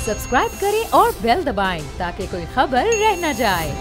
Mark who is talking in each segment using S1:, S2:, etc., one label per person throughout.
S1: Subscribe करें और bell दबाएं ताकि कोई खबर रह न जाए।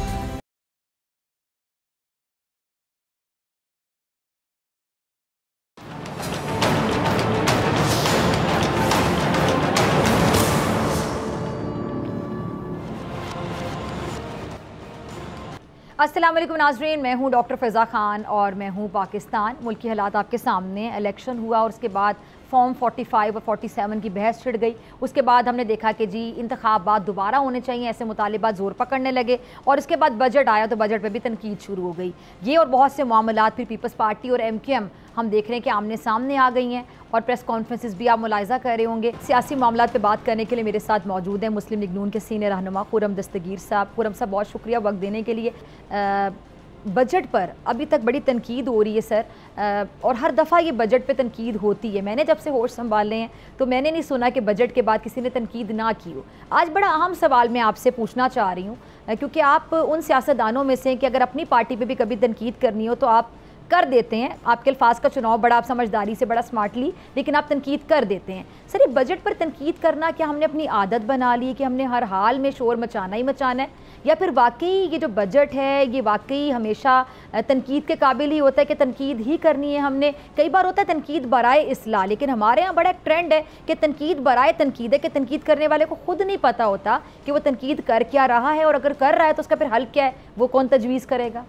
S2: अस्सलाम वालेकुम नाज़रीन, मैं हूं डॉक्टर फ़ैज़ा ख़ान और मैं हूं पाकिस्तान। मुल्की हालात आपके सामने। इलेक्शन हुआ और उसके बाद फॉर्म 45 और 47 की बहस छिड़ गई। उसके बाद हमने देखा कि जी इंतखाबात दोबारा होने चाहिए, ऐसे मुतालिबात ज़ोर पकड़ने लगे और उसके बाद बजट आया तो बजट पे भी तनकीद शुरू हो गई। ये और बहुत से मामलात फिर पीपल्स पार्टी और MQM हम देख रहे हैं कि आमने सामने आ गई हैं और प्रेस कॉन्फ्रेंसेस भी आप मुलाहिज़ा कर रहे होंगे। सियासी मामलात पे बात करने के लिए मेरे साथ मौजूद हैं मुस्लिम लीग नून के सीनियर रहनुमा खुर्रम दस्तगीर साहब। खुर्रम साहब, बहुत शुक्रिया वक्त देने के लिए। बजट पर अभी तक बड़ी तनकीद हो रही है सर, और हर दफ़ा ये बजट पे तनकीद होती है। मैंने जब से होश संभाले हैं तो मैंने नहीं सुना कि बजट के बाद किसी ने तनकीद ना की हो। आज बड़ा अहम सवाल मैं आपसे पूछना चाह रही हूँ, क्योंकि आप उन सियासतदानों में से हैं कि अगर अपनी पार्टी पे भी कभी तनकीद करनी हो तो आप कर देते हैं। आपके अल्फाज का चुनाव बड़ा आप समझदारी से, बड़ा स्मार्टली, लेकिन आप तनकीद कर देते हैं। सर, ये बजट पर तनकीद करना क्या हमने अपनी आदत बना ली कि हमने हर हाल में शोर मचाना ही मचाना है, या फिर वाकई ये जो बजट है ये वाकई हमेशा तनकीद के काबिल ही होता है कि तनकीद ही करनी है हमने? कई बार होता है तनकीद बराए इस्लाह, लेकिन हमारे यहाँ बड़ा एक ट्रेंड है कि तनकीद बराए तनकीद है, कि तनकीद करने वाले को खुद नहीं पता होता कि वो तनकीद कर क्या रहा है, और अगर कर रहा है तो उसका फिर हल क्या है, वो कौन तजवीज़ करेगा?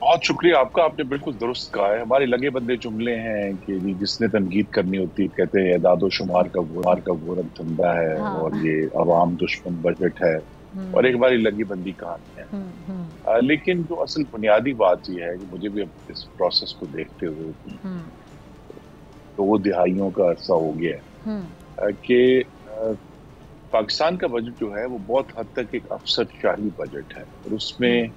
S3: बहुत शुक्रिया आपका, आपने बिल्कुल दुरुस्त कहा है। हमारे लगे बंदे जुमले हैं कि जिसने तनकीद करनी होती है कहते हैं एदादो शुमार का वरम धंधा है,
S2: हाँ।
S3: और ये अवाम दुश्मन बजट है, और एक बारी लगी बंदी कहानी है। लेकिन जो असल बुनियादी बात यह है कि मुझे भी अब इस प्रोसेस को देखते हुए 2 दिहाइयों का अरसा हो गया है कि पाकिस्तान का बजट जो है वो बहुत हद तक एक अफसरशाही बजट है, और उसमें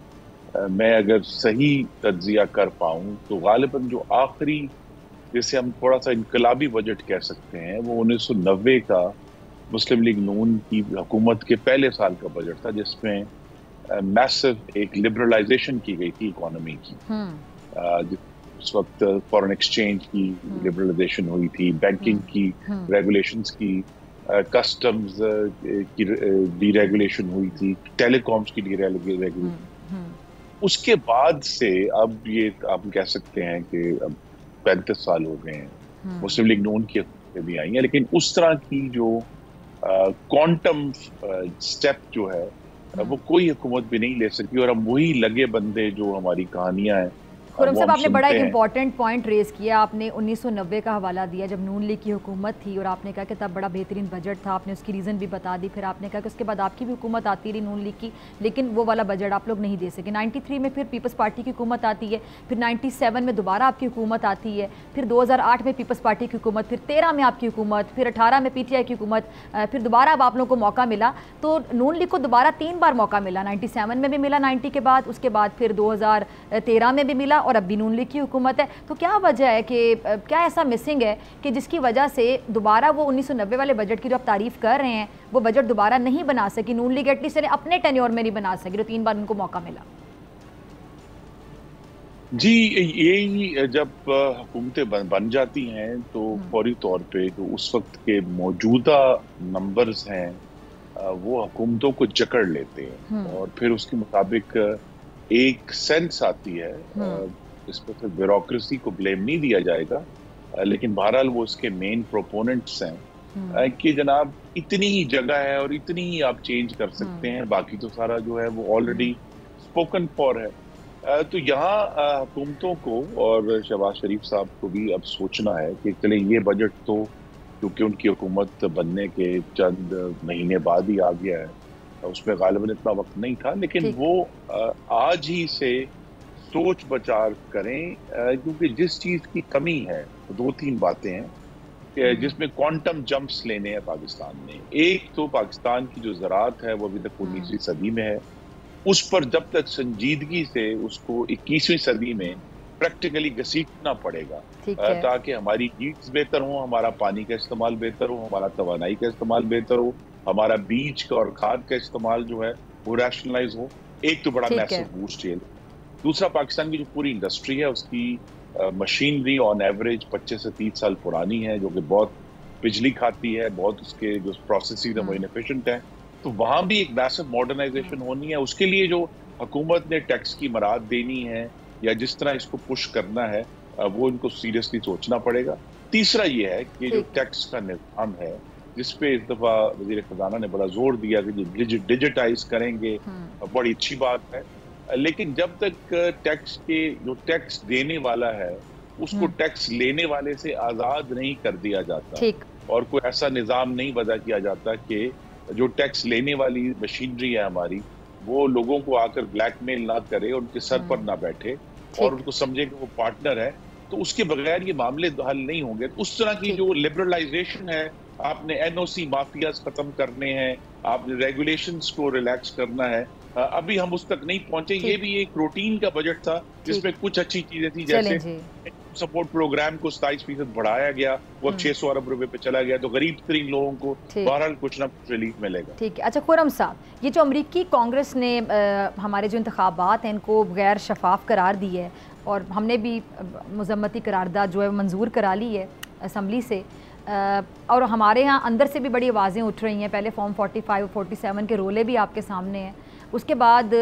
S3: मैं अगर सही तज्जिया कर पाऊं तो गालिबन जो आखिरी, जैसे हम थोड़ा सा इनकलाबी बजट कह सकते हैं, वो 1990 का मुस्लिम लीग नून की हुकूमत के पहले साल का बजट था, जिसमें मैसिव एक लिबरलाइजेशन की गई थी इकोनॉमी की। उस वक्त फॉरेन एक्सचेंज की लिबरलाइजेशन हुई थी, बैंकिंग की रेगुलेशंस की, कस्टम्स की डीरेगुलेशन हुई थी, टेलीकॉम्स की डीरेगुलेशन। उसके बाद से अब ये आप कह सकते हैं कि अब 35 साल हो गए हैं, मुस्लिम लीग नून की भी आई है, लेकिन उस तरह की जो क्वांटम स्टेप जो है वो कोई हुकूमत भी नहीं ले सकी। और अब वही लगे बंदे जो हमारी कहानियां हैं।
S2: खुर्रम साहब, आपने बड़ा एक इंपॉर्टेंट पॉइंट रेज किया। आपने 1990 का हवाला दिया जब नून लीग की हुकूमत थी, और आपने कहा कि तब बड़ा बेहतरीन बजट था। आपने उसकी रीज़न भी बता दी। फिर आपने कहा कि उसके बाद आपकी भी हुकूमत आती रही नून लीग की, लेकिन वो वाला बजट आप लोग नहीं दे सके। 93 में फिर पीपल्स पार्टी की हुकूमत आती है, फिर 97 में दोबारा आपकी हुकूमत आती है, फिर 2008 में पीपल्स पार्टी की हुकूमत, फिर 13 में आपकी हुकूमत, फिर 18 में PTI की हुकूमत, फिर दोबारा अब आप लोगों को मौका मिला। तो नून लीग को दोबारा 3 बार मौका मिला। 97 में भी मिला 90 के बाद, उसके बाद फिर 2013 में भी मिला, और अब भी नून लीग हुकूमत है। तो क्या वजह है कि क्या ऐसा मिसिंग है कि जिसकी वजह से दोबारा वो 1990 वाले बजट की जो आप तारीफ कर रहे हैं वो बजट दोबारा नहीं बना सकी नून लीग? एटलीस्ट अपने टेन्योर में नहीं बना सकी, तो 3 बार उनको मौका मिला।
S3: जी, यही जब हुकूमतें बन जाती हैं तो फौरी तौर पे जो उस वक्त के मौजूदा नंबर्स हैं वो हुकूमतों को जकड़ लेते हैं, और फिर उसके मुताबिक एक सेंस आती है। इस पर फिर ब्यूरोक्रेसी को ब्लेम नहीं दिया जाएगा, लेकिन बहरहाल वो इसके मेन प्रोपोनेंट्स हैं कि जनाब इतनी ही जगह है और इतनी ही आप चेंज कर सकते हैं, बाकी तो सारा जो है वो ऑलरेडी स्पोकन फॉर है। तो यहाँ हुकूमतों को और शहबाज शरीफ साहब को भी अब सोचना है कि चले ये बजट तो क्योंकि उनकी हुकूमत बनने के चंद महीने बाद ही आ गया है, उसमें गालिबन इतना वक्त नहीं था, लेकिन वो आज ही से सोच विचार करें, क्योंकि जिस चीज की कमी है 2-3 बातें हैं जिसमें क्वांटम जंप्स लेने हैं पाकिस्तान ने। एक तो पाकिस्तान की जो ज़राअत है वो अभी तक 19वीं सदी में है, उस पर जब तक संजीदगी से उसको 21वीं सदी में प्रैक्टिकली घसीटना पड़ेगा, ताकि हमारी नीड्स बेहतर हो, हमारा पानी का इस्तेमाल बेहतर हो, हमारा तवानाई का इस्तेमाल बेहतर हो, हमारा बीज का और खाद का इस्तेमाल जो है वो रैशनलाइज हो। एक तो बड़ा मैसिव बूस्ट है। दूसरा, पाकिस्तान की जो पूरी इंडस्ट्री है उसकी मशीनरी ऑन एवरेज 25 से 30 साल पुरानी है, जो कि बहुत बिजली खाती है, बहुत उसके जो प्रोसेसेस है वो इनएफिशिएंट है। तो वहां भी एक मैसिव मॉडर्नाइजेशन होनी है। उसके लिए जो हुकूमत ने टैक्स की मराद देनी है या जिस तरह इसको पुश करना है, वो इनको सीरियसली सोचना पड़ेगा। तीसरा ये है कि जो टैक्स का निज़ाम है, जिसपे इस दफा वजीर खजाना ने बड़ा जोर दिया कि डिजिटाइज करेंगे, बड़ी अच्छी बात है। लेकिन जब तक टैक्स देने वाला है उसको टैक्स लेने वाले से आजाद नहीं कर दिया जाता और कोई ऐसा निजाम नहीं वजह किया जाता कि जो टैक्स लेने वाली मशीनरी है हमारी, वो लोगों को आकर ब्लैकमेल ना करे, उनके सर पर ना बैठे और उनको समझे कि वो पार्टनर है, तो उसके बगैर ये मामले हल नहीं होंगे। उस तरह की जो लिबरलाइजेशन है, आपने एनओसी माफियाज खत्म करने हैं, आपने रेगुलेशंस को रिलैक्स करना है, अभी हम उस तक नहीं पहुंचे। ये भी एक रूटीन का बजट था जिसमें कुछ अच्छी चीजें थी, जैसे सपोर्ट प्रोग्राम को 27% बढ़ाया गया, वो अब 600 अरब रुपए पे चला गया, तो गरीब तरीन लोगों को बहरहाल कुछ ना कुछ रिलीफ मिलेगा।
S2: ठीक है। अच्छा खुर्रम साहब, ये जो अमरीकी कांग्रेस ने हमारे जो इंतखाबात हैं इनको गैर शफाफ करार दी है और हमने भी मजम्मती करारदाद जो है मंजूर करा ली है असम्बली से, और हमारे यहाँ अंदर से भी बड़ी आवाज़ें उठ रही हैं। पहले फॉर्म 45 और 47 के रोले भी आपके सामने हैं, उसके बाद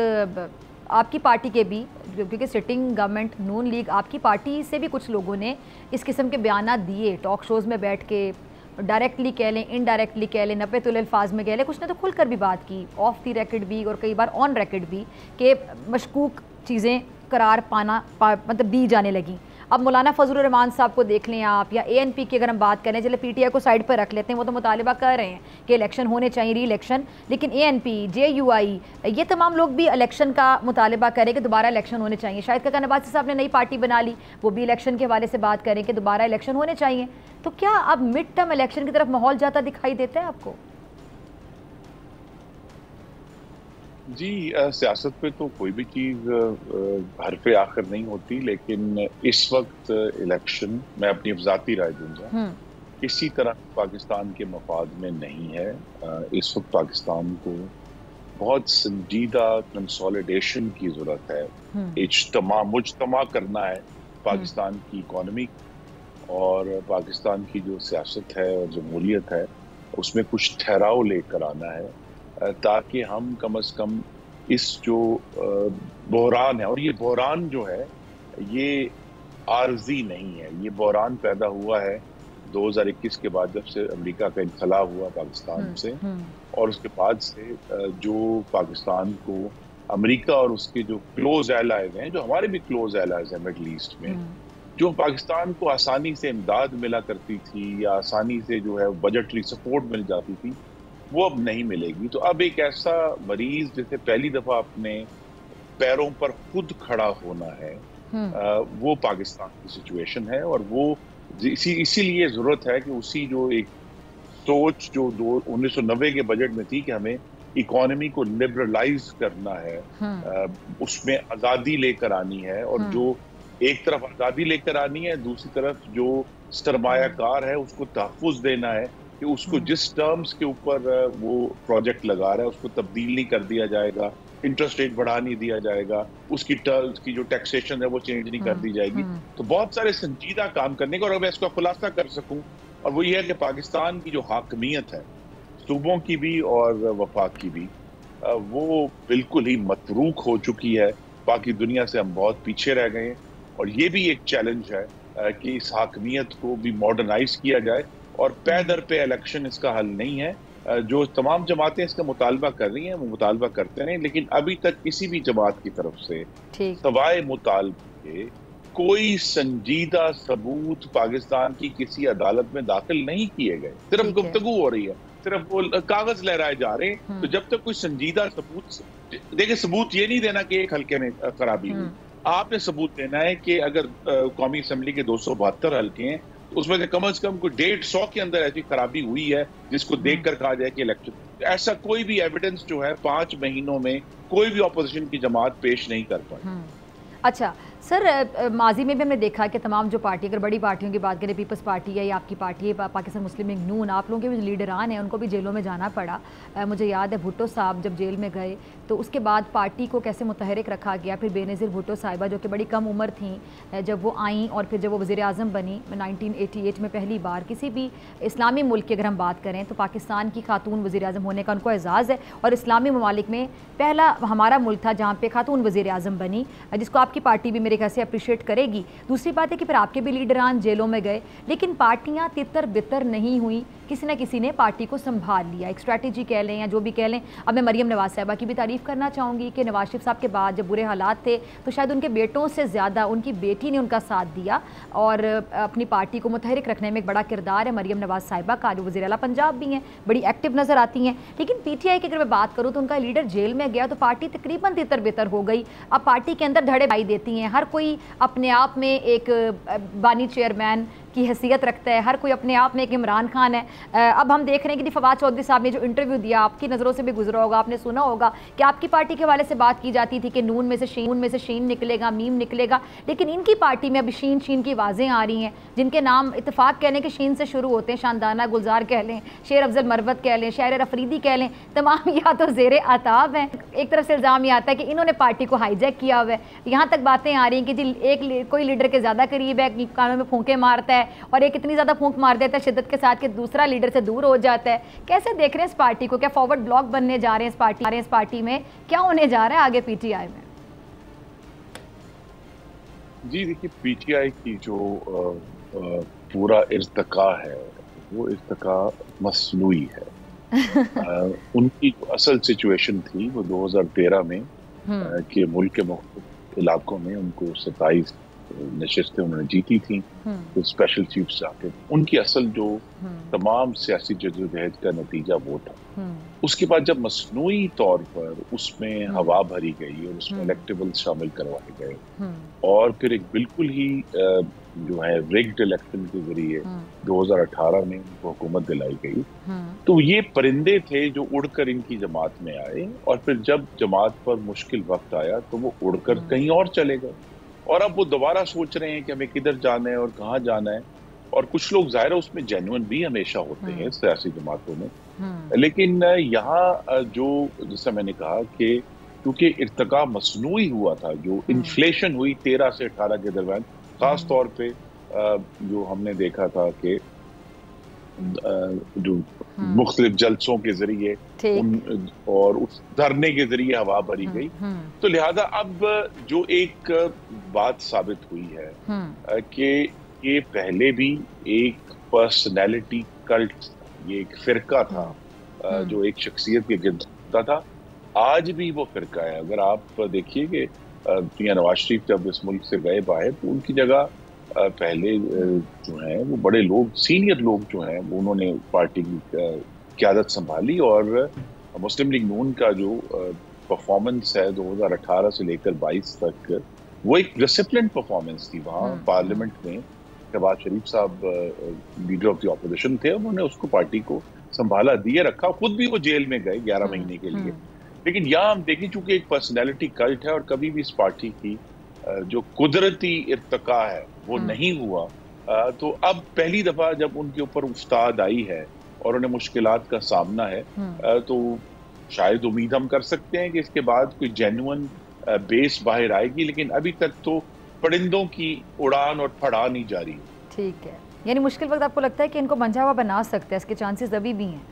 S2: आपकी पार्टी के भी, क्योंकि सिटिंग गवर्नमेंट नून लीग, आपकी पार्टी से भी कुछ लोगों ने इस किस्म के बयान दिए, टॉक शोज़ में बैठ के, डायरेक्टली कह लें, इनडायरेक्टली कह लें, नपे तुल अल्फाज में कह लें, कुछ ने तो खुलकर भी बात की, ऑफ द रिकॉर्ड भी और कई बार ऑन रिकॉर्ड भी, कि मशकूक चीज़ें करार मतलब दी जाने लगी। अब मौलाना फजलुर रहमान साहब को देख लें आप, या ANP की अगर हम बात करें, चले PTI को साइड पर रख लेते हैं, वो तो मुतालिबा कर रहे हैं कि इलेक्शन होने चाहिए, री इलेक्शन, लेकिन ANP, JUI, ये तमाम लोग भी इलेक्शन का मुतालिबा करें कि दोबारा इलेक्शन होने चाहिए। शायद काका नवाज़ साहब ने नई पार्टी बना ली, वो भी इलेक्शन के हवाले से बात करें कि दोबारा इलेक्शन होने चाहिए। तो क्या अब मिड टर्म इलेक्शन की तरफ माहौल जाता दिखाई देता है आपको?
S3: जी, सियासत पे तो कोई भी चीज़ हरफ़े आखिर नहीं होती, लेकिन इस वक्त इलेक्शन, मैं अपनी ज़ाती राय दूंगा, किसी तरह पाकिस्तान के मफाद में नहीं है। इस वक्त पाकिस्तान को बहुत संजीदा कंसोलिडेशन की ज़रूरत है, मुजतमा करना है पाकिस्तान की इकॉनमी और पाकिस्तान की जो सियासत है और जमहूरियत है, उसमें कुछ ठहराव लेकर आना है, ताकि हम कम से कम इस जो बहरान है, और ये बहरान जो है ये आर्जी नहीं है, ये बहरान पैदा हुआ है 2021 के बाद, जब से अमेरिका का इनखला हुआ पाकिस्तान से, और उसके बाद से जो पाकिस्तान को अमेरिका और उसके जो क्लोज एलाइज हैं, जो हमारे भी क्लोज एलाइज हैं मिडल ईस्ट में, जो पाकिस्तान को आसानी से इमदाद मिला करती थी या आसानी से जो है बजटरी सपोर्ट मिल जाती थी, वो अब नहीं मिलेगी। तो अब एक ऐसा मरीज जैसे पहली दफा अपने पैरों पर खुद खड़ा होना है, वो पाकिस्तान की सिचुएशन है, और वो इसीलिए जरूरत है कि उसी जो एक सोच जो 1990 के बजट में थी कि हमें इकोनॉमी को लिबरलाइज करना है, उसमें आज़ादी लेकर आनी है, और जो एक तरफ आज़ादी लेकर आनी है, दूसरी तरफ जो सरमायाकार है उसको तहफ़्फ़ुज़ देना है कि उसको जिस टर्म्स के ऊपर वो प्रोजेक्ट लगा रहा है उसको तब्दील नहीं कर दिया जाएगा, इंटरेस्ट रेट बढ़ा नहीं दिया जाएगा, उसकी टर्म्स की जो टैक्सेशन है वो चेंज नहीं कर दी जाएगी। तो बहुत सारे संजीदा काम करने का, और मैं इसका खुलासा कर सकूं, और वो ये है कि पाकिस्तान की जो हाकमियत है, सूबों की भी और वफाक की भी, वो बिल्कुल ही मतरूक हो चुकी है। बाकी दुनिया से हम बहुत पीछे रह गए हैं, और ये भी एक चैलेंज है कि इस हाकमियत को भी मॉडर्नाइज किया जाए, और पे दर पे इलेक्शन इसका हल नहीं है। जो तमाम जमातें इसका मुतालबा कर रही हैं वो मुतालबा करते रहे, लेकिन अभी तक किसी भी जमात की तरफ से सवाए मुतालबे के कोई संजीदा सबूत पाकिस्तान की किसी अदालत में दाखिल नहीं किए गए। सिर्फ गुफ्तगू हो रही है, सिर्फ वो कागज लहराए जा रहे हैं। तो जब तक कोई संजीदा सबूत, देखिए सबूत ये नहीं देना कि एक हल्के में खराबी हुई, आपने सबूत देना है कि अगर कौमी असम्बली के 272 हल्के हैं, उसमें से कम कोई 150 के अंदर ऐसी खराबी हुई है जिसको देखकर कहा जाए कि इलेक्शन, ऐसा कोई भी एविडेंस जो है 5 महीनों में कोई भी ऑपोजिशन की जमात पेश नहीं कर पाई।
S2: अच्छा, सर माजी में भी हमने देखा कि तमाम जो पार्टी, अगर बड़ी पार्टियों की बात करें, पीपल्स पार्टी है या आपकी पार्टी है पाकिस्तान मुस्लिम लीग नून, आप लोगों के भी लीडरान हैं उनको भी जेलों में जाना पड़ा। मुझे याद है भुट्टो साहब जब जेल में गए तो उसके बाद पार्टी को कैसे मुतहरिक रखा गया। फिर बेनज़ीर भुट्टो साहिबा जो कि बड़ी कम उम्र थी जब वो आईं, और फिर जब वो वज़ीर आज़म बनी 1988 में पहली बार, किसी भी इस्लामी मुल्क की अगर हम बात करें तो पाकिस्तान की खातून वज़ीर आज़म होने का उनको एजाज़ है, और इस्लामी ममालिक में पहला हमारा मुल्क था जहाँ पर खातून वज़ीर आज़म बनी, जिसको आपकी पार्टी भी मेरे ख्याल से अप्रिशिएट करेगी। दूसरी बात है कि फिर आपके भी लीडरान जेलों में गए, लेकिन पार्टियां तितर बितर नहीं हुई, किसी न किसी ने पार्टी को संभाल लिया। एक स्ट्रैटेजी कह लें या जो भी कह लें। अब मैं मरियम नवाज साहिबा की भी तारीफ़ करना चाहूँगी कि नवाज शरीफ साहब के बाद जब बुरे हालात थे तो शायद उनके बेटों से ज़्यादा उनकी बेटी ने उनका साथ दिया, और अपनी पार्टी को मुतहरिक रखने में एक बड़ा किरदार है मरियम नवाज साहिबा का, जो वज़ीर आला पंजाब भी हैं, बड़ी एक्टिव नज़र आती हैं। लेकिन PTI की अगर मैं बात करूँ तो उनका लीडर जेल में गया तो पार्टी तकरीबन तितर बितर हो गई। अब पार्टी के अंदर धड़े भाई देती हैं, हर कोई अपने आप में एक बानी चेयरमैन की हैसियत रखता है, हर कोई अपने आप में एक इमरान खान है। अब हम देख रहे हैं कि फवाद चौधरी साहब ने जो इंटरव्यू दिया, आपकी नज़रों से भी गुजरा होगा, आपने सुना होगा कि आपकी पार्टी के हवाले से बात की जाती थी कि नून में से शीन निकलेगा, मीम निकलेगा, लेकिन इनकी पार्टी में अभी शीन की आवाज़ें आ रही हैं जिनके नाम इत्तेफाक कह लें कि शीन से शुरू होते हैं। शानदाना गुलजार कह लें, शेर अफजल मरवत कह लें, शायर अफरीदी कह लें, तमाम या तो ज़ेरे आताब हैं। एक तरफ से इल्ज़ाम ये आता है कि इन्होंने पार्टी को हाईजैक किया हुआ है। यहाँ तक बातें आ रही हैं कि जी कोई लीडर के ज़्यादा करीब है, कानों में फूंके मारता है, और एक इतनी ज़्यादा फूंक मार देता है शिद्दत के साथ कि दूसरा लीडर से दूर हो जाता है। कैसे देख रहे हैं इस पार्टी को? क्या फॉरवर्ड ब्लॉक बनने जा रहे हैं इस पार्टी में? क्या होने जा रहा है आगे PTI में?
S3: जी देखिए, PTI की जो पूरा इर्तिका है वो इर्तिका मसनूई है। उनकी असल सिचुएशन थी वो 2013 में कि मुल्क के मुख्तलिफ इलाकों में उनको 27 नशिस्तें उन्होंने जीती थी, तो स्पेशल चीफ जाके उनकी असल जो तमाम सियासी जद्दोजहद का नतीजा वो था। उसके बाद जब मसनूई तौर पर उसमें हवा भरी गई और उसमें इलेक्टेबल्स शामिल करवाए गए, और फिर एक बिल्कुल ही जो है रिग्ड इलेक्शन के जरिए 2018 में उनको हुकूमत दिलाई गई, तो ये परिंदे थे जो उड़कर इनकी जमात में आए, और फिर जब जमात पर मुश्किल वक्त आया तो वो उड़कर कहीं और चले गए, और अब वो दोबारा सोच रहे हैं कि हमें किधर जाना है और कहाँ जाना है। और कुछ लोग ज़ाहिर है उसमें जेन्युइन भी हमेशा होते हैं सियासी जमातों में, लेकिन यहाँ जो जैसा मैंने कहा कि क्योंकि इर्तिका मसनूई हुआ था, जो इन्फ्लेशन हुई 13 से 18 के दरमियान, खास तौर पे जो हमने देखा था कि जो मुख्तलिफ जलसों के जरिए और उस धरने के जरिए हवा भरी गई, तो लिहाजा अब जो एक बात साबित हुई है कि ये पहले भी एक पर्सनैलिटी कल्ट, ये एक फिरका था जो एक शख्सियत के गिर्द होता था, आज भी वो फिरका है। अगर आप देखिए कि मियां नवाज शरीफ जब इस मुल्क से गए बाहर तो उनकी जगह पहले जो है वो बड़े लोग, सीनियर लोग जो हैं वो उन्होंने पार्टी की क़यादत संभाली, और मुस्लिम लीग नून का जो परफॉर्मेंस है 2018 से लेकर 22 तक वो एक डिसिप्लिन परफॉर्मेंस थी। वहाँ पार्लियामेंट में शहबाज शरीफ साहब लीडर ऑफ द ऑपोजिशन थे, उन्होंने उसको पार्टी को संभाला, दिए रखा, खुद भी वो जेल में गए 11 महीने के लिए। लेकिन यहाँ हम देखें चूंकि एक पर्सनैलिटी कल्ट है और कभी भी इस पार्टी की जो कुदरती इर्तिका है वो नहीं हुआ, तो अब पहली दफा जब उनके ऊपर उस्ताद आई है और उन्हें मुश्किलात का सामना है, तो शायद उम्मीद हम कर सकते हैं कि इसके बाद कोई जेन्युइन बेस बाहर आएगी, लेकिन अभी तक तो परिंदों की उड़ान और फड़ान ही जारी है।
S2: ठीक है, यानी मुश्किल वक्त आपको लगता है कि इनको मंझा हुआ बना सकते हैं, इसके चांसेस अभी भी हैं?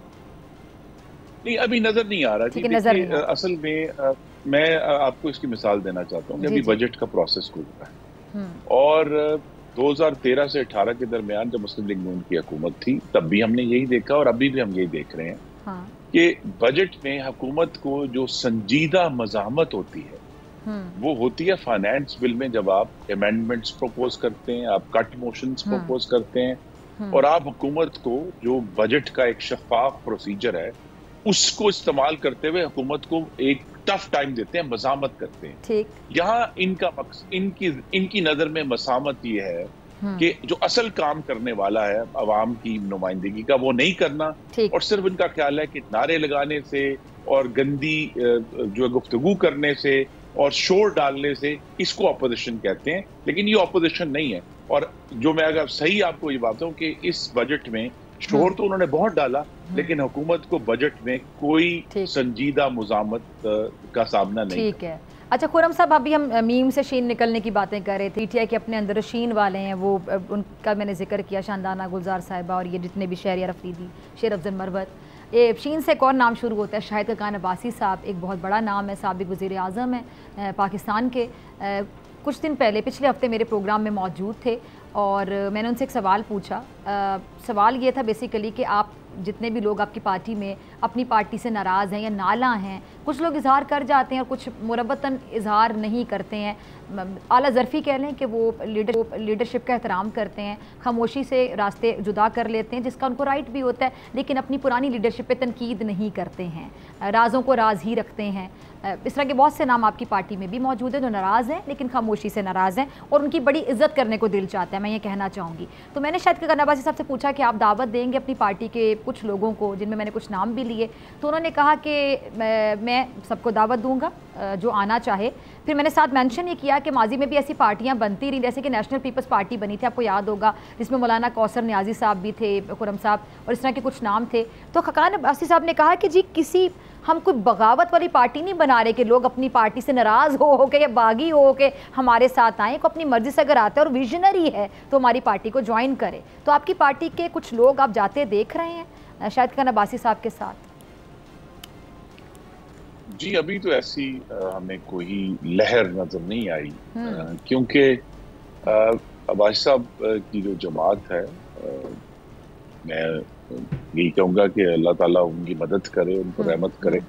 S3: नहीं, अभी नजर नहीं आ रहा। असल में मैं आपको इसकी मिसाल देना चाहता हूँ कि अभी बजट का प्रोसेस हो रहा है, और 2013 से 18 के दरमियान जब मुस्लिम लीग नून की हुकूमत थी तब भी हमने यही देखा और अभी भी हम यही देख रहे हैं कि बजट में हुकूमत को जो संजीदा मज़ाहमत होती है वो होती है फाइनेंस बिल में, जब आप अमेंडमेंट्स प्रपोज करते हैं, आप कट मोशंस प्रपोज करते हैं, और आप हुकूमत को जो बजट का एक शफाफ प्रोसीजर है उसको इस्तेमाल करते हुए हुकूमत को एक टफ टाइम देते हैं, मज़ामत करते हैं। ठीक, यहाँ इनका इनकी नजर में मसामत ये है कि जो असल काम करने वाला है अवाम की नुमाइंदगी का वो नहीं करना, और सिर्फ इनका ख्याल है कि नारे लगाने से और गंदी जो गुफ्तगू करने से और शोर डालने से इसको ऑपोजिशन कहते हैं, लेकिन ये ऑपोजिशन नहीं है। और जो मैं अगर सही आपको ये बात बताऊं कि इस बजट में शोर तो उन्होंने बहुत डाला, लेकिन हुकूमत को बजट में कोई संजीदा मुज़ामत का सामना नहीं।
S2: ठीक है। अच्छा खुर्रम साहब, अभी हम मीम से शीन निकलने की बातें कर रहे थे। पीटीआई के अपने अंदर शीन वाले हैं, वो उनका मैंने जिक्र किया, शानदाना गुलजार साहिबा और ये जितने भी शहरियार अफरीदी, शेर अफजल मरवत। ये शीन से एक और नाम शुरू होता है, शाहिद खान अब्बासी साहब, एक बहुत बड़ा नाम है, साबिक वज़ीर आज़म है पाकिस्तान के। कुछ दिन पहले पिछले हफ्ते मेरे प्रोग्राम में मौजूद थे और मैंने उनसे एक सवाल पूछा। सवाल ये था बेसिकली कि आप जितने भी लोग आपकी पार्टी में अपनी पार्टी से नाराज़ हैं या नाला हैं, कुछ लोग इजहार कर जाते हैं और कुछ मुरब्बतन इजहार नहीं करते हैं। आला ज़रफ़ी कह लें कि वो लीडरशिप का एहतराम करते हैं, खामोशी से रास्ते जुदा कर लेते हैं, जिसका उनको राइट भी होता है, लेकिन अपनी पुरानी लीडरशिप पे तनकीद नहीं करते हैं, राज़ों को राज ही रखते हैं। इस तरह के बहुत से नाम आपकी पार्टी में भी मौजूद हैं जो नाराज़ हैं लेकिन खामोशी से नाराज़ हैं और उनकी बड़ी इज्जत करने को दिल चाहता है, मैं ये कहना चाहूँगी। तो मैंने शाहिद खान अब्बासी साहब से पूछा कि आप दावत देंगे अपनी पार्टी के कुछ लोगों को, जिनमें मैंने कुछ नाम भी लिए, तो उन्होंने कहा कि मैं सबको दावत दूंगा जो आना चाहे। फिर मैंने साथ मेंशन ये किया कि माजी में भी ऐसी पार्टियां बनती रही, जैसे कि नेशनल पीपल्स पार्टी बनी थी, आपको याद होगा, जिसमें मौलाना कौसर नियाजी साहब भी थे, खुर्रम साहब और इस तरह के कुछ नाम थे। तो खान अब्बासी साहब ने कहा कि जी हम कोई बगावत वाली पार्टी नहीं बना रहे कि लोग अपनी पार्टी से नाराज़ हो के या बागी हो के हमारे साथ आएँ। को अपनी मर्जी से अगर आता है और विजनरी है तो हमारी पार्टी को ज्वाइन करे। तो आपकी पार्टी के कुछ लोग आप जाते देख रहे हैं शाहिद खान अब्बासी साहब के साथ?
S3: जी अभी तो ऐसी हमें कोई लहर नजर नहीं आई, क्योंकि अब्बासी साहब की जो जमात है, मैं यही कहूँगा कि अल्लाह ताला उनकी मदद करे, उनको रहमत करे।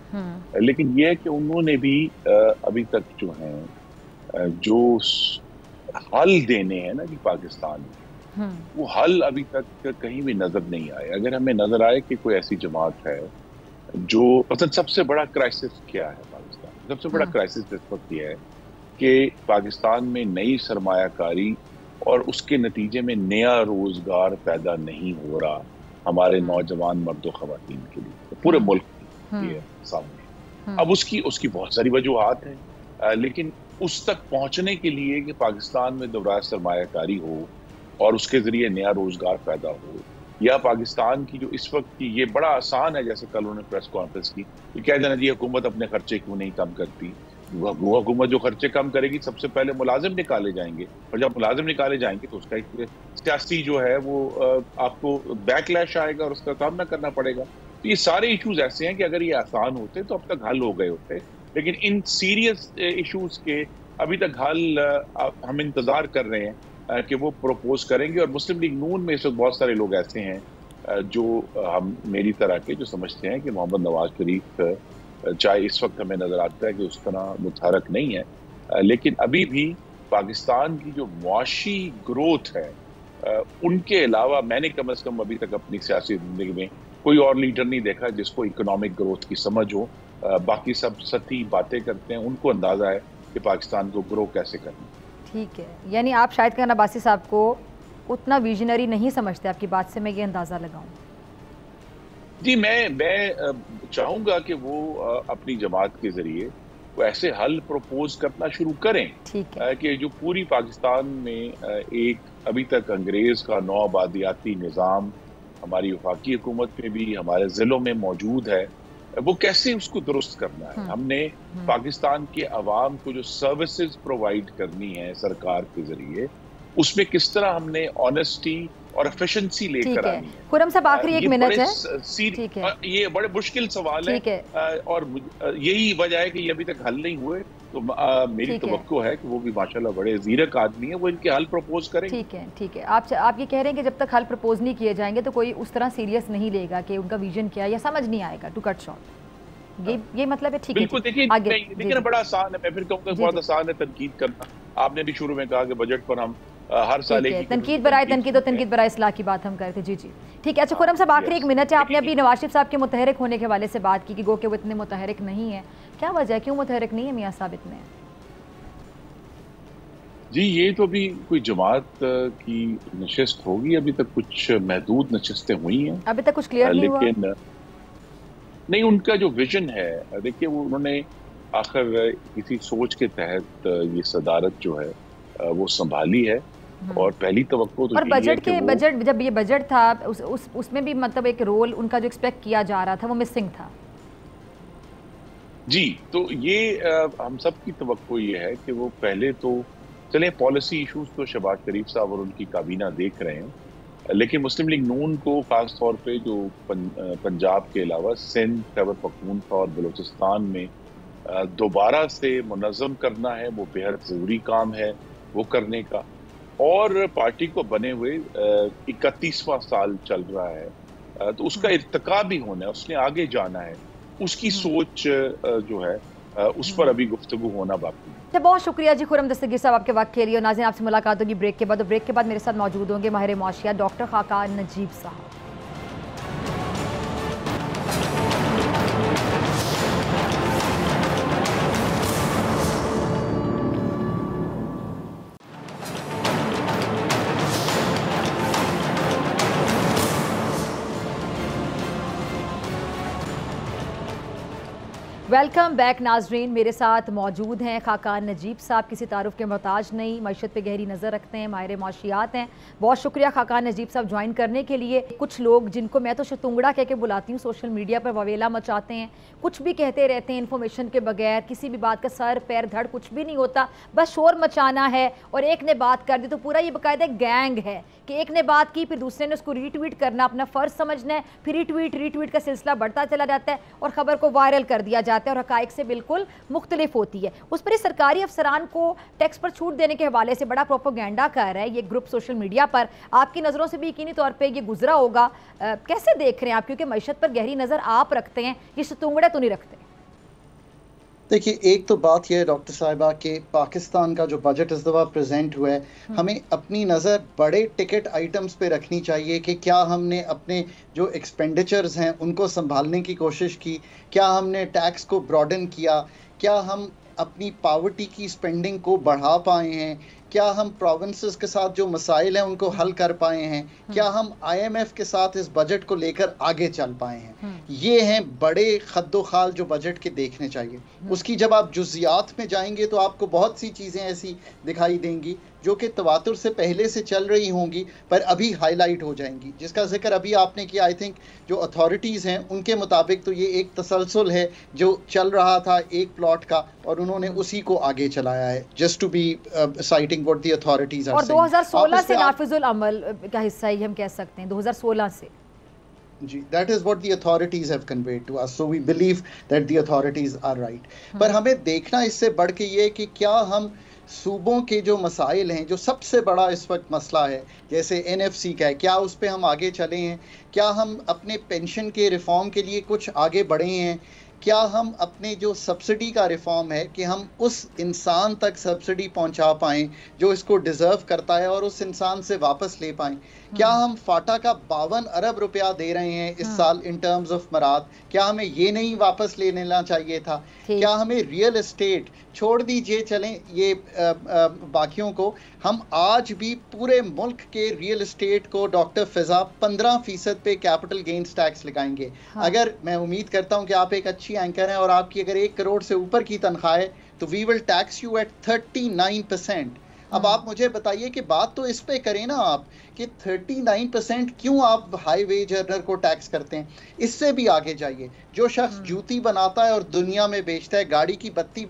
S3: लेकिन यह है कि उन्होंने भी अभी तक जो है जो हल देने हैं ना कि पाकिस्तान में, वो हल अभी तक कहीं भी नजर नहीं आए। अगर हमें नजर आए कि कोई ऐसी जमात है जो, मतलब सबसे बड़ा क्राइसिस क्या है पाकिस्तान, सबसे बड़ा क्राइसिस इस वक्त यह है कि पाकिस्तान में नई सरमायाकारी और उसके नतीजे में नया रोजगार पैदा नहीं हो रहा हमारे नौजवान मर्दों खवातीन के लिए, तो पूरे मुल्क के सामने। अब उसकी बहुत सारी वजूहात हैं, लेकिन उस तक पहुंचने के लिए कि पाकिस्तान में दोबारा सरमायाकारी हो और उसके जरिए नया रोजगार पैदा हो, या पाकिस्तान की जो इस वक्त की, ये बड़ा आसान है, जैसे कल उन्होंने प्रेस कॉन्फ्रेंस की, ये कह देना जी हुकूमत अपने खर्चे क्यों नहीं कम करती। वो हुकूमत जो खर्चे कम करेगी, सबसे पहले मुलाजिम निकाले जाएंगे, और जब मुलाजिम निकाले जाएंगे तो उसका एक सियासी जो है वो आपको बैकलैश आएगा और उसका सामना करना पड़ेगा। तो ये सारे इश्यूज ऐसे हैं कि अगर ये आसान होते तो अब तक हल हो गए होते, लेकिन इन सीरियस इश्यूज के अभी तक हल हम इंतजार कर रहे हैं कि वो प्रपोज करेंगे। और मुस्लिम लीग नून में इस वक्त बहुत सारे लोग ऐसे हैं जो हम मेरी तरह के जो समझते हैं कि मोहम्मद नवाज शरीफ चाहे इस वक्त हमें नजर आता है कि उस तरह मुतहरक नहीं है, लेकिन अभी भी पाकिस्तान की जो मुआशी ग्रोथ है, उनके अलावा मैंने कम से कम अभी तक अपनी सियासी जिंदगी में कोई और लीडर नहीं देखा जिसको इकोनॉमिक ग्रोथ की समझ हो। बाकी सब सती बातें करते हैं, उनको अंदाजा है कि पाकिस्तान को ग्रो कैसे करना।
S2: ठीक है, यानी आप शाहिद खान अब्बासी साहब को उतना विजनरी नहीं समझते, आपकी बात से मैं ये अंदाज़ा लगाऊं?
S3: जी मैं चाहूँगा कि वो अपनी जमात के ज़रिए वो ऐसे हल प्रपोज करना शुरू करें कि जो पूरी पाकिस्तान में एक अभी तक अंग्रेज़ का नौआबादियाती निज़ाम हमारी वफाकी हुकूमत में भी हमारे ज़िलों में मौजूद है, वो कैसे उसको दुरुस्त करना है। हमने पाकिस्तान के अवाम को जो सर्विसेज प्रोवाइड करनी है सरकार के ज़रिए, उसमें किस तरह हमने ऑनेस्टी और एफिशिएंसी लेकर आनी है।
S2: खुर्रम साहब आखिरी एक मिनट है,
S3: ठीक है, ये बड़े मुश्किल सवाल है और यही वजह है कि ये अभी तक हल नहीं हुए। तो मेरी तवक्को है कि वो भी माशाल्लाह बड़े ज़ीरक आदमी है, वो इनके हल प्रपोज करेंगे।
S2: ठीक है, आप ये कह रहे हैं कि जब तक हल प्रपोज नहीं किए जाएंगे तो कोई उस तरह सीरियस नहीं लेगा कि उनका विजन क्या है या समझ नहीं आएगा, टू कट शॉर्ट, ये मतलब है। ठीक है,
S3: बिल्कुल। देखिए बड़ा आसान है, मैं फिर कहूँगा बहुत आसान है तनकीद करना। आपने भी शुरू में कहा कि बजट पर हम हर साल एक
S2: तनकीद बराए तनकीद और तनकीद बराए इस्लाह की बात हम करते। जी ठीक है। अच्छा खुर्रम साहब आखिरी एक मिनट है, आपने अभी नवाज शरीफ साहब के मुतहरिक होने के हवाले से बात की कि गो के वो इतने मुतहरिक नहीं है, क्या वजह है, क्यों मुतहरिक नहीं है मियाँ साहब इतने?
S3: जी ये तो अभी कोई जमात की नशिस्त होगी, अभी तक कुछ महदूद नशिस्तें हुई हैं,
S2: अभी तक कुछ क्लियर नहीं हुआ।
S3: लेकिन नहीं, उनका जो विजन है, देखिए वो उन्होंने आखिर किसी सोच के तहत ये सदारत जो है वो संभाली है। और पहली तवक्को तो
S2: और
S3: यही है
S2: बजट
S3: कि
S2: के
S3: वो
S2: बजट जब ये बजट था उसमें भी मतलब एक रोल उनका जो एक्सपेक्ट किया जा रहा था वो मिसिंग था।
S3: जी, तो ये हम सब की तवक्को ये है कि वो पहले तो चले पॉलिसी इश्यूज तो शहबाज शरीफ साहब और उनकी काबीना देख रहे हैं, लेकिन मुस्लिम लीग नून को खास तौर पे जो पंजाब के अलावा सिंध, खैबर पख्तूनख्वा और बलूचिस्तान में दोबारा से मुनज़्ज़म करना है, वो बेहद ज़रूरी काम है वो करने का। और पार्टी को बने हुए 31वां साल चल रहा है, तो उसका इर्तिका भी होना है, उसने आगे जाना है, उसकी सोच जो है उस पर अभी गुफ्तगू होना बाकी है।
S2: तो बहुत शुक्रिया जी खुर्रम दस्तगीर साहब आपके वक्त के लिए। और नाज़रीन आपसे मुलाकात होगी ब्रेक के बाद, और ब्रेक के बाद मेरे साथ मौजूद होंगे माहिर मुआशियात डॉक्टर खाकान नजीब साहब। वेलकम बैक नाजरीन, मेरे साथ मौजूद हैं खाकान नजीब साहब, किसी तारुफ के मोहताज नहीं, मैशत पे गहरी नज़र रखते हैं, माहिर मुआशियात हैं। बहुत शुक्रिया खाकान नजीब साहब ज्वाइन करने के लिए। कुछ लोग जिनको मैं तो शतुंगड़ा कह के बुलाती हूँ सोशल मीडिया पर ववेला मचाते हैं, कुछ भी कहते रहते हैं इन्फॉर्मेशन के बगैर, किसी भी बात का सर पैर धड़ कुछ भी नहीं होता, बस शोर मचाना है। और एक ने बात कर दी तो पूरा ये बाकायदा गैंग है कि एक ने बात की फिर दूसरे ने उसको रीट्वीट करना, अपना फ़र्ज समझना है, फिर रीट्वीट का सिलसिला बढ़ता चला जाता है और ख़बर को वायरल कर दिया जाता है और हक़ाइक़ से बिल्कुल मुख्तलिफ होती है। उस पर सरकारी अफसरान को टैक्स पर छूट देने के हवाले से बड़ा प्रोपोगेंडा कर रहा है ये ग्रुप सोशल मीडिया पर। आपकी नज़रों से भी यकीनी तौर पर ये गुजरा होगा, कैसे देख रहे हैं आप? क्योंकि मैशत पर गहरी नज़र आप रखते हैं, ये शतुंगड़े तो नहीं रखते।
S4: देखिए, एक तो बात यह है डॉक्टर साहिबा कि पाकिस्तान का जो बजट इस दफ़ा प्रेजेंट हुआ है, हमें अपनी नज़र बड़े टिकट आइटम्स पे रखनी चाहिए कि क्या हमने अपने जो एक्सपेंडिचर्स हैं उनको संभालने की कोशिश की, क्या हमने टैक्स को ब्रॉडन किया, क्या हम अपनी पावर्टी की स्पेंडिंग को बढ़ा पाए हैं, क्या हम प्रोविंसेस के साथ जो मसाइल हैं उनको हल कर पाए हैं, क्या हम IMF के साथ इस बजट को लेकर आगे चल पाए हैं। ये हैं बड़े खद्दोखाल जो बजट के देखने चाहिए। उसकी जब आप जुज़ियात में जाएंगे तो आपको बहुत सी चीज़ें ऐसी दिखाई देंगी जो कि तवातुर से पहले से चल रही होंगी पर अभी हाईलाइट हो जाएंगी, जिसका जिक्र अभी आपने किया। आई थिंक जो अथॉरिटीज़ हैं उनके मुताबिक तो ये एक तसलसल है जो चल रहा था एक प्लॉट का और उन्होंने उसी को आगे चलाया है, just to be citing what the authorities are
S2: or
S4: saying.
S2: 2016 से नाफिजुल अमल का हिस्सा ही हम कह सकते हैं, 2016 से।
S4: जी, that is what the authorities have conveyed to us, so we believe that the authorities are right। पर हमें देखना इससे बढ़ के ये कि क्या हम सूबों के जो मसाइल हैं, जो सबसे बड़ा इस वक्त मसला है जैसे NFC का है, क्या उस पर हम आगे चले हैं, क्या हम अपने पेंशन के रिफॉर्म के लिए कुछ आगे बढ़े हैं, क्या हम अपने जो सब्सिडी का रिफॉर्म है कि हम उस इंसान तक सब्सिडी पहुंचा पाएँ जो इसको डिज़र्व करता है और उस इंसान से वापस ले पाएँ, क्या हम फाटा का 52 अरब रुपया दे रहे हैं इस साल इन टर्म्स ऑफ मराद, क्या हमें ये नहीं वापस ले लेना चाहिए था, क्या हमें रियल एस्टेट छोड़ दीजिए चलें ये बाकियों को, हम आज भी पूरे मुल्क के रियल एस्टेट को डॉक्टर फिजा 15% पे कैपिटल गेन्स टैक्स लगाएंगे। अगर मैं उम्मीद करता हूं कि आप एक अच्छी एंकर हैं और आपकी अगर 1 करोड़ से ऊपर की तनख्वाह है तो we will tax you at 39%। अब आप मुझे बताइए कि बात तो इस पे करें ना आप कि 39% क्यों आप हाई वेज अर्नर को टैक्स करते हैं। इससे भी आगे जाइए, जो शख्स जूती बनाता है और दुनिया में बेचता है, गाड़ी की बत्ती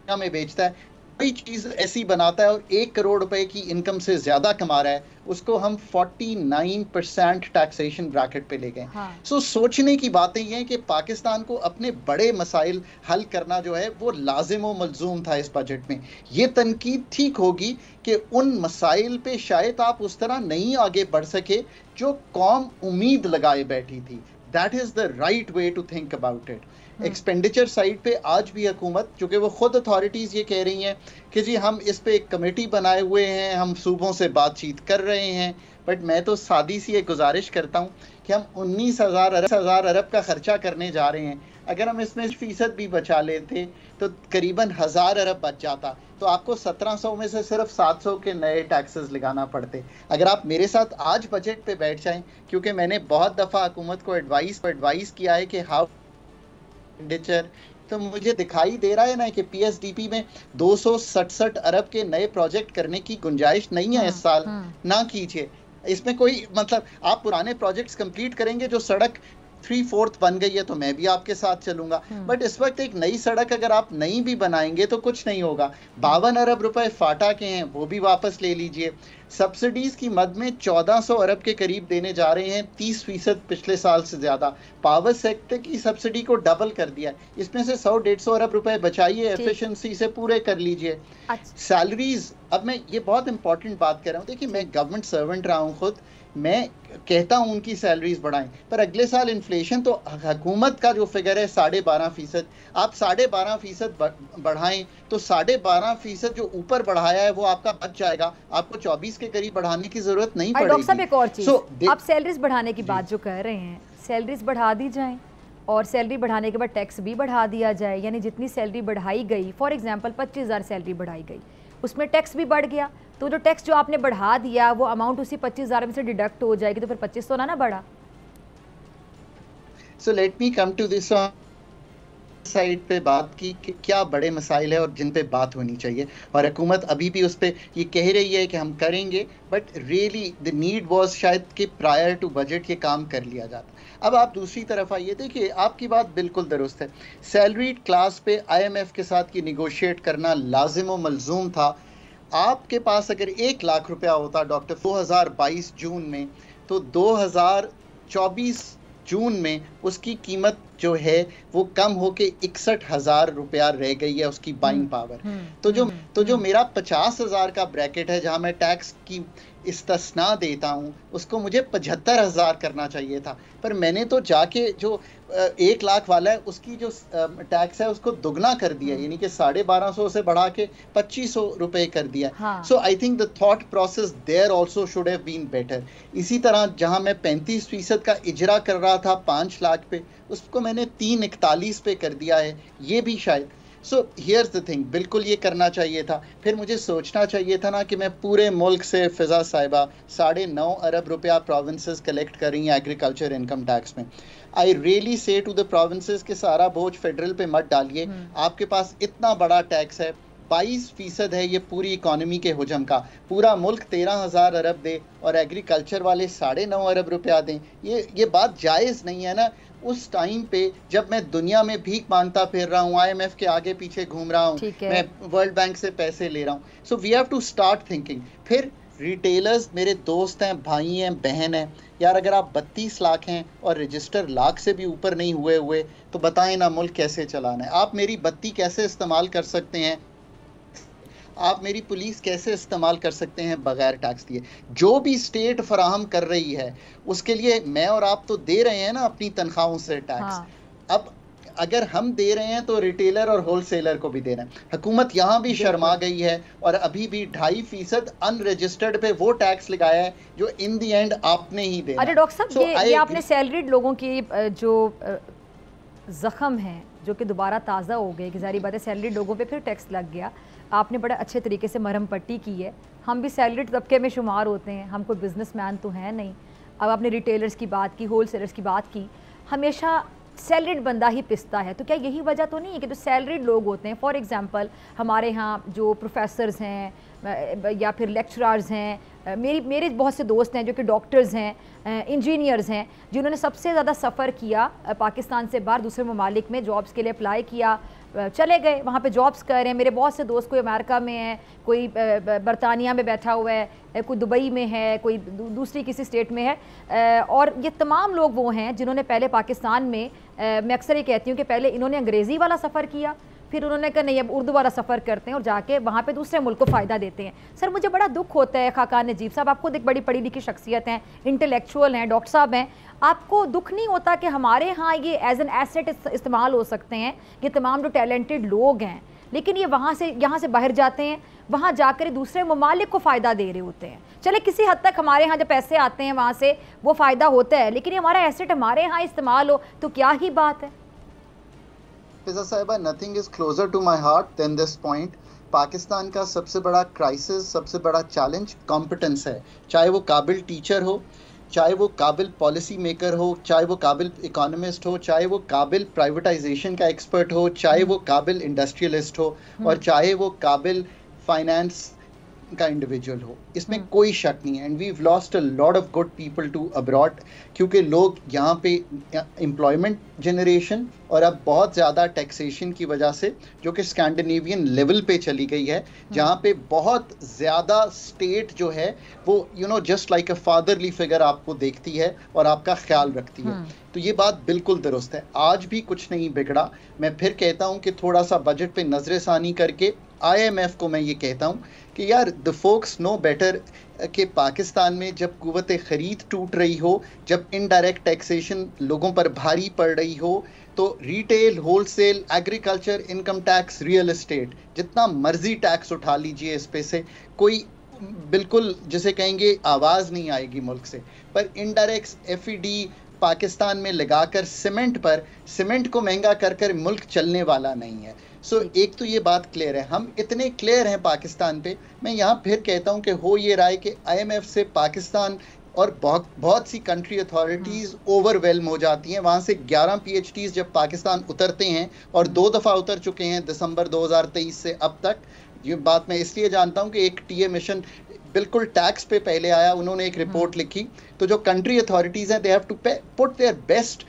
S4: में बेचता है, कोई चीज ऐसी बनाता है और 1 करोड़ रुपए की इनकम से ज्यादा कमा रहा है, उसको हम 49% टैक्सेशन ब्रैकेट पे ले गए। सो सोचने की बातें ये हैं कि पाकिस्तान को अपने बड़े मसाइल हल करना जो है वो लाजिम व मलजूम था इस बजट में। ये तनकीद ठीक होगी कि उन मसाइल पे शायद आप उस तरह नहीं आगे बढ़ सके जो कौम उम्मीद लगाए बैठी थी। That is the right way to think about it. Expenditure side पे आज भी हुकूमत, चूँकि वो खुद अथॉरिटीज़ ये कह रही हैं कि जी हम इस पे एक कमेटी बनाए हुए हैं, हम सूबों से बातचीत कर रहे हैं, बट मैं तो सादी सी एक गुजारिश करता हूँ कि हम 19,000 अरब का खर्चा करने जा रहे हैं, अगर हम इसमें 1% भी बचा लेते तो करीबन 1000 अरब बच जाता, तो आपको 1700 में से सिर्फ 700 के नए टैक्सेस लगाना पड़ते। अगर आप मेरे साथ आज बजट पे बैठ जाएं, क्योंकि मैंने बहुत दफ़ा हुकूमत को एडवाइस किया है कि हाउ एक्सपेंडिचर तो मुझे दिखाई दे रहा है ना कि पीएसडीपी में 267 अरब के नए प्रोजेक्ट करने की गुंजाइश नहीं है इस साल। ना कीजिए, इसमें कोई मतलब, आप पुराने प्रोजेक्ट्स कंप्लीट करेंगे, जो सड़क 3/4 बन गई है तो मैं भी आपके साथ चलूंगा, बट इस वक्त एक नई सड़क अगर आप नई भी बनाएंगे तो कुछ नहीं होगा। 52 अरब रुपए फाटा के हैं, वो भी वापस ले लीजिए। सब्सिडीज की मद में 1400 अरब के करीब देने जा रहे हैं, 30% पिछले साल से ज्यादा। पावर सेक्टर की सब्सिडी को डबल कर दिया है, इसमें से 100-150 अरब रुपए बचाइए, एफिशिएंसी से पूरे कर लीजिए। सैलरीज, अब मैं ये बहुत इंपॉर्टेंट बात कर रहा हूँ, देखिए मैं गवर्नमेंट सर्वेंट रहा हूँ खुद, मैं कहता हूं उनकी सैलरीज बढ़ाएं, पर अगले साल इन्फ्लेशन तो हुकूमत का जो फिगर है 12.5%, आप 12.5% बढ़ाएं तो 12.5% जो ऊपर बढ़ाया है वो आपका बच जाएगा, आपको 24 के करीब बढ़ाने की जरूरत नहीं पड़ेगी।
S2: डॉक्टर साहब एक और चीज, आप सैलरीज बढ़ाने की बात जो कर रहे हैं, सैलरीज बढ़ा दी जाए और सैलरी बढ़ाने के बाद टैक्स भी बढ़ा दिया जाए, यानी जितनी सैलरी बढ़ाई गई, फॉर एग्जाम्पल 25,000 सैलरी बढ़ाई गई, उसमें टैक्स भी बढ़ गया, तो जो टैक्स जो आपने बढ़ा दिया वो अमाउंट उसी 25,000 में से डिडक्ट हो जाएगी, तो फिर 25 तो ना बढ़ा।
S4: So let me come to this side पे बात की कि क्या बड़े मसाइल है और जिन पे बात होनी चाहिए, और हुकूमत अभी भी उस पे ये कह रही है कि हम करेंगे, but really the need was शायद कि प्रायर टू बजट ये काम कर लिया जाता। अब आप दूसरी तरफ आइए, देखिए आपकी बात बिल्कुल दुरुस्त है, सैलरीड क्लास पे IMF के साथ ये निगोशिएट करना लाजिम व मलजूम था। आपके पास अगर 1 लाख रुपया होता डॉक्टर 2022 जून में, तो 2024 जून में उसकी कीमत जो है वो कम होके 61,000 रुपया रह गई है, उसकी बाइंग पावर। तो जो मेरा 50,000 का ब्रैकेट है जहां मैं टैक्स की इस्तिस्ना देता हूं, उसको मुझे 75,000 करना चाहिए था, पर मैंने तो जाके जो 1 लाख वाला है उसकी जो टैक्स है उसको दुगना कर दिया, यानी कि 1250 से बढ़ा के 2500 रुपए कर दिया। So I think the thought process there also should have been better. इसी तरह जहां मैं 35% का इजरा कर रहा था 5 लाख पे, उसको मैंने 341 पे कर दिया है, ये भी शायद। सो हियर्स द थिंग, बिल्कुल ये करना चाहिए था। फिर मुझे सोचना चाहिए था ना कि मैं पूरे मुल्क से, फिजा साहिबा 9.5 अरब रुपया प्रोविंसेस कलेक्ट कर रही हैं एग्रीकल्चर इनकम टैक्स में। I really say to the provinces के सारा बोझ फेडरल पे मत डालिए, आपके पास इतना बड़ा टैक्स है, 22% है ये पूरी इकोनॉमी के हुजम का, पूरा मुल्क 13,000 अरब दे और एग्रीकल्चर वाले 9.5 अरब रुपया दें, ये बात जायज़ नहीं है ना। उस टाइम पे जब मैं दुनिया में भीख मांगता फिर रहा हूँ, IMF के आगे पीछे घूम रहा हूँ, मैं वर्ल्ड बैंक से पैसे ले रहा हूँ, so we have to start thinking. फिर रिटेलर्स मेरे दोस्त हैं, भाई हैं, बहन हैं, यार अगर आप 32 लाख हैं और रजिस्टर लाख से भी ऊपर नहीं हुए तो बताएं ना मुल्क कैसे चलाना है। आप मेरी बत्ती कैसे इस्तेमाल कर सकते हैं, आप मेरी पुलिस कैसे इस्तेमाल कर सकते हैं बगैर टैक्स दिए। जो भी स्टेट फराहम कर रही है उसके लिए मैं और आप तो दे रहे हैं ना अपनी तनख्वाहों से टैक्स। अब अगर हम दे रहे हैं तो रिटेलर और होलसेलर को भी दे रहे हैं। हुकूमत यहाँ भी शर्मा गई है और अभी भी 2.5% अनरजिस्टर्ड पे वो टैक्स लगाया है जो इन दी एंड आपने ही देना।
S2: अरे डॉक्टर साहब, ये आपने सैलरीड लोगों की जो जख्म है जो कि दोबारा ताज़ा हो गए, कि जारी बात है सैलरीड लोगों पे फिर टैक्स लग गया, आपने बड़े अच्छे तरीके से मरहम पट्टी की है। हम भी सैलरीड तबके में शुमार होते हैं, हम कोई बिजनेसमैन तो हैं नहीं। अब आपने रिटेलर्स की बात की, होलसेलर्स की बात की, हमेशा सैलरीड बंदा ही पिसता है, तो क्या यही वजह तो नहीं है कि जो सैलरीड लोग होते हैं, फॉर एग्जांपल हमारे यहाँ जो प्रोफेसर्स हैं या फिर लेक्चरर्स हैं, मेरे बहुत से दोस्त हैं जो कि डॉक्टर्स हैं, इंजीनियर्स हैं, जिन्होंने सबसे ज़्यादा सफ़र किया पाकिस्तान से बाहर दूसरे ममालिक में जॉब्स के लिए अप्लाई किया, चले गए वहाँ पे जॉब्स कर रहे हैं। मेरे बहुत से दोस्त कोई अमेरिका में है, कोई बरतानिया में बैठा हुआ है, कोई दुबई में है, कोई दूसरी किसी स्टेट में है, और ये तमाम लोग वो हैं जिन्होंने पहले पाकिस्तान में, मैं अक्सर ये कहती हूँ कि पहले इन्होंने अंग्रेज़ी वाला सफ़र किया, फिर उन्होंने कहा नहीं अब उर्दू वाला सफ़र करते हैं और जाके वहाँ पे दूसरे मुल्क को फ़ायदा देते हैं। सर मुझे बड़ा दुख होता है, खाकान नजीब साहब आप खुद एक बड़ी पढ़ी लिखी शख्सियत हैं, इंटेलेक्चुअल हैं, डॉक्टर साहब हैं, आपको दुख नहीं होता कि हमारे यहाँ ये एज एन एसेट इस्तेमाल हो सकते हैं, ये तमाम जो टैलेंटेड लोग हैं, लेकिन ये यहाँ से बाहर जाते हैं, वहाँ जाकर दूसरे ममालिक को फ़ायदा दे रहे होते हैं। चले किसी हद तक हमारे यहाँ जो पैसे आते हैं वहाँ से वो फ़ायदा होता है, लेकिन ये हमारा एसेट हमारे यहाँ इस्तेमाल हो तो क्या ही बात है।
S4: Fiza Sahiba, nothing is closer to my heart than this point. Pakistan का सबसे बड़ा क्राइसिस, सबसे बड़ा चैलेंज कॉम्पिटेंस है, चाहे वो काबिल टीचर हो, चाहे वो काबिल पॉलिसी मेकर हो, चाहे वो काबिल इकोनॉमिस्ट हो, चाहे वो काबिल प्राइवेटाइजेशन का एक्सपर्ट हो, चाहे वो काबिल इंडस्ट्रियलिस्ट हो, और चाहे वो काबिल फाइनेंस का इंडिविजुअल हो, इसमें कोई शक नहीं है। And we have lost a lot of good people to abroad, क्योंकि लोग यहाँ पे एम्प्लॉयमेंट जनरेशन और अब बहुत ज़्यादा टैक्सेशन की वजह से, जो कि स्कैंडिनेवियन लेवल पे चली गई है, जहाँ पे बहुत ज़्यादा स्टेट जो है वो जस्ट लाइक अ फादरली फिगर आपको देखती है और आपका ख्याल रखती है। तो ये बात बिल्कुल दुरुस्त है, आज भी कुछ नहीं बिगड़ा। मैं फिर कहता हूँ कि थोड़ा सा बजट पे नजरसानी करके IMF को मैं ये कहता हूँ कि यार द फोक्स नो बेटर कि पाकिस्तान में जब कुव्वत ख़रीद टूट रही हो, जब इनडायरेक्ट टैक्सेशन लोगों पर भारी पड़ रही हो, तो retail, wholesale, agriculture, income tax, real estate, जितना मर्जी टैक्स उठा लीजिए इस पे से कोई बिल्कुल जिसे कहेंगे आवाज़ नहीं आएगी मुल्क से। पर इनडायरेक्ट FED पाकिस्तान में लगाकर सीमेंट को महंगा कर कर मुल्क चलने वाला नहीं है। सो एक तो ये बात क्लियर है, हम इतने क्लियर हैं पाकिस्तान पे। मैं यहाँ फिर कहता हूँ कि हो ये रहा है कि IMF से पाकिस्तान और बहुत सी कंट्री अथॉरिटीज़ ओवरवेल्म हो जाती हैं। वहाँ से 11 PhDs जब पाकिस्तान उतरते हैं, और 2 दफ़ा उतर चुके हैं दिसंबर 2023 से अब तक। ये बात मैं इसलिए जानता हूँ कि एक TA मिशन बिल्कुल टैक्स पे पहले आया, उन्होंने एक रिपोर्ट लिखी। तो जो कंट्री अथॉरिटीज़ हैं, they have to put their best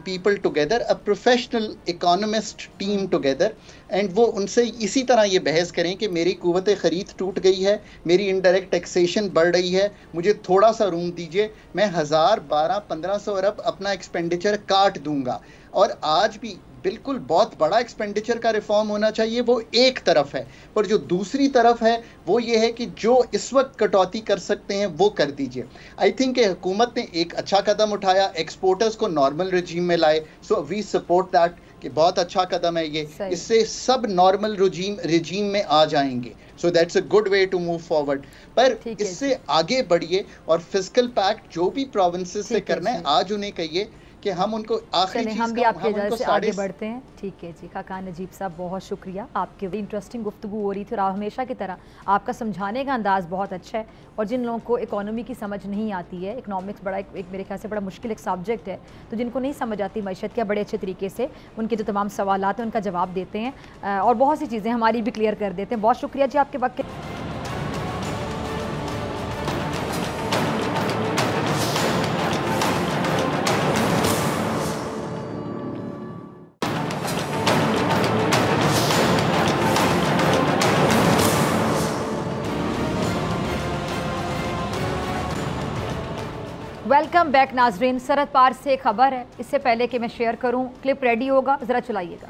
S4: people together, a professional economist team together, and वो उनसे इसी तरह ये बहस करें कि मेरी कुव्वत ख़रीद टूट गई है, मेरी इनडायरेक्ट टैक्सेशन बढ़ रही है, मुझे थोड़ा सा रूम दीजिए, मैं 1000, 12, 1500 अरब अपना एक्सपेंडिचर काट दूंगा। और आज भी बिल्कुल बहुत बड़ा एक्सपेंडिचर का रिफॉर्म होना चाहिए, वो एक तरफ है। पर जो दूसरी तरफ है वो ये है कि जो इस वक्त कटौती कर सकते हैं वो कर दीजिए। आई थिंक कि हुकूमत ने एक अच्छा कदम उठाया, एक्सपोर्टर्स को नॉर्मल रजीम में लाए, सो वी सपोर्ट दैट, कि बहुत अच्छा कदम है ये। इससे सब नॉर्मल रजीम में आ जाएंगे, so that's a good way to move forward. पर इससे आगे बढ़िए और फिस्कल पैक्ट जो भी प्रोविंसेस से करना है, आज उन्हें कहिए कि हम उनको आखिरी
S2: हम भी आपके इजाज़त से आगे बढ़ते हैं। ठीक है जी, खाकान नजीब साहब बहुत शुक्रिया, आपकी बड़ी इंटरेस्टिंग गुफ्तगू हो रही थी, और हमेशा की तरह आपका समझाने का अंदाज़ बहुत अच्छा है। और जिन लोगों को इकोनॉमी की समझ नहीं आती है, इकनॉमिक्स बड़ा एक मेरे ख्याल से बड़ा मुश्किल एक सब्जेक्ट है, तो जिनको नहीं समझ आती मैशत क्या, बड़े अच्छे तरीके से उनके जो तमाम सवालात हैं उनका जवाब देते हैं, और बहुत सी चीज़ें हमारी भी क्लियर कर देते हैं। बहुत शुक्रिया जी आपके वक्त। वेलकम बैक नाजरीन। सरहद पार से खबर है, इससे पहले कि मैं शेयर करूं, क्लिप रेडी होगा, ज़रा चलाइएगा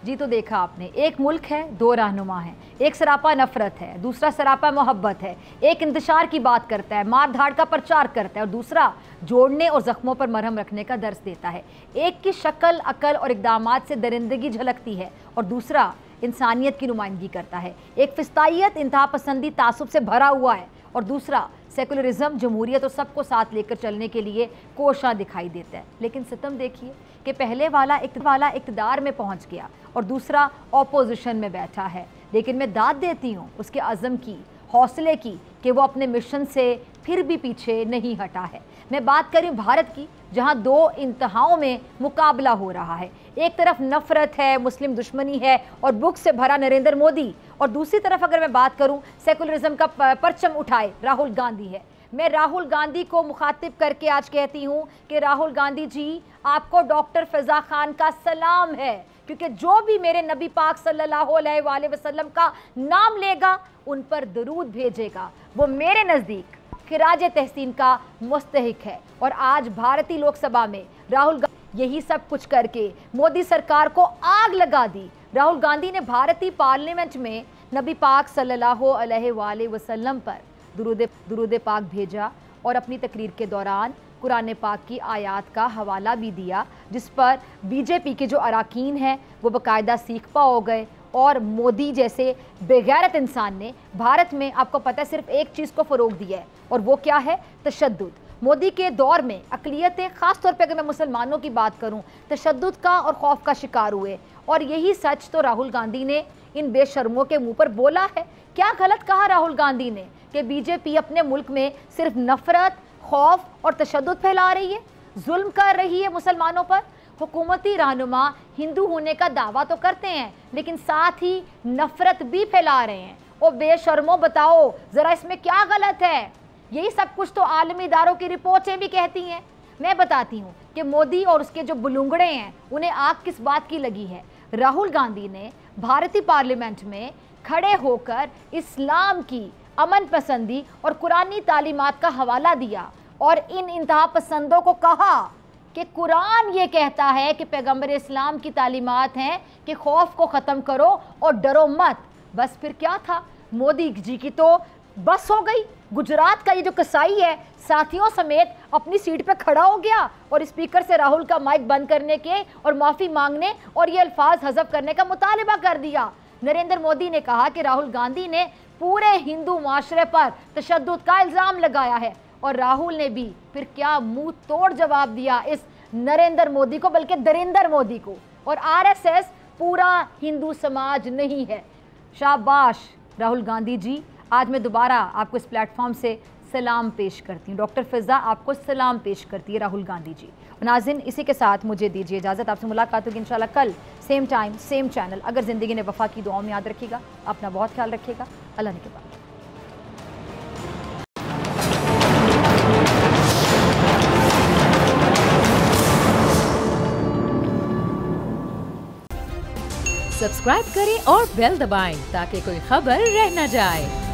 S2: जी। तो देखा आपने, एक मुल्क है, 2 रहनुमा हैं, एक सरापा नफरत है, दूसरा सरापा मोहब्बत है। एक इंतशार की बात करता है, मार धाड़ का प्रचार करता है, और दूसरा जोड़ने और ज़ख्मों पर मरहम रखने का दर्स देता है। एक की शक्ल, अकल और इक़दामात से दरिंदगी झलकती है, और दूसरा इंसानियत की नुमाइंदगी करता है। एक फिस्तायत, इंतहा पसंदी, तासुब से भरा हुआ है, और दूसरा सेकुलरिज्म, जमहूरियत और सबको साथ लेकर चलने के लिए कोशा दिखाई देता है। लेकिन सितम देखिए कि पहले वाला इक़्तिदार में पहुंच गया और दूसरा ऑपोजिशन में बैठा है। लेकिन मैं दाद देती हूँ उसके अज़म की, हौसले की, कि वो अपने मिशन से फिर भी पीछे नहीं हटा है। मैं बात करी भारत की, जहाँ 2 इंतहाओं में मुकाबला हो रहा है। एक तरफ नफ़रत है, मुस्लिम दुश्मनी है और बुक से भरा नरेंद्र मोदी, और दूसरी तरफ अगर मैं बात करूं, सेकुलरिज्म का परचम उठाए राहुल गांधी है। मैं राहुल गांधी को मुखातिब करके आज कहती हूं कि राहुल गांधी जी, आपको डॉक्टर फ़िज़ा खान का सलाम है, क्योंकि जो भी मेरे नबी पाक सल्लल्लाहु अलैहि वसल्लम का नाम लेगा, उन पर दरूद भेजेगा, वो मेरे नज़दीक खिराज तहसीन का मुस्तहिक है। और आज भारतीय लोकसभा में राहुल गांधी यही सब कुछ करके मोदी सरकार को आग लगा दी। राहुल गांधी ने भारतीय पार्लियामेंट में नबी पाक सल्लल्लाहु अलैहि वसल्लम पर दुरूद पाक भेजा, और अपनी तकरीर के दौरान कुरान पाक की आयत का हवाला भी दिया, जिस पर बीजेपी के जो अरकान हैं वो बाकायदा सीखपा हो गए। और मोदी जैसे बेगैरत इंसान ने भारत में, आपको पता है, सिर्फ एक चीज़ को फ़रोग दिया है, और वो क्या है? तशद्दुद। मोदी के दौर में अक़लियतें, ख़ास तौर पे अगर मैं मुसलमानों की बात करूं, तशद्दुद का और खौफ का शिकार हुए। और यही सच तो राहुल गांधी ने इन बेशर्मों के मुंह पर बोला है। क्या गलत कहा राहुल गांधी ने कि बीजेपी अपने मुल्क में सिर्फ नफरत, खौफ और तशद्दुद फैला रही है, जुल्म कर रही है मुसलमानों पर। हुकूमती रहनुमा हिंदू होने का दावा तो करते हैं लेकिन साथ ही नफरत भी फैला रहे हैं। और बेशर्मो बताओ ज़रा इसमें क्या गलत है? यही सब कुछ तो आलमी इदारों की रिपोर्टें भी कहती हैं। मैं बताती हूँ कि मोदी और उसके जो बुलुंगड़े हैं उन्हें आग किस बात की लगी है। राहुल गांधी ने भारतीय पार्लियामेंट में खड़े होकर इस्लाम की अमन पसंदी और कुरानी तालीमात का हवाला दिया और इन इंतहा पसंदों को कहा कि कुरान ये कहता है कि पैगंबर इस्लाम की तालीमात हैं कि खौफ को ख़त्म करो और डरो मत। बस फिर क्या था, मोदी जी की तो बस हो गई। गुजरात का ये जो कसाई है साथियों समेत अपनी सीट पे खड़ा हो गया और स्पीकर से राहुल का माइक बंद करने के और माफ़ी मांगने और ये अल्फाज हज़फ करने का मुतालिबा कर दिया। नरेंद्र मोदी ने कहा कि राहुल गांधी ने पूरे हिंदू माशरे पर तशद्दुद का इल्ज़ाम लगाया है और राहुल ने भी फिर क्या मुंह तोड़ जवाब दिया इस नरेंद्र मोदी को, बल्कि दरिंदर मोदी को। और आरएसएस पूरा हिंदू समाज नहीं है। शाबाश राहुल गांधी जी। आज मैं दोबारा आपको इस प्लेटफॉर्म से सलाम पेश करती हूँ। डॉक्टर फ़िज़ा आपको सलाम पेश करती है राहुल गांधी जी। नाज़रीन इसी के साथ मुझे दीजिए इजाज़त। आपसे मुलाकात होगी इंशाल्लाह कल सेम टाइम सेम चैनल। अगर ज़िंदगी ने वफ़ा की दुआओं में याद रखिएगा, अपना बहुत ख्याल रखिएगा। अल्लाह ने के बाद।
S1: सब्सक्राइब करें और बेल दबाएं ताकि कोई खबर रह न जाए।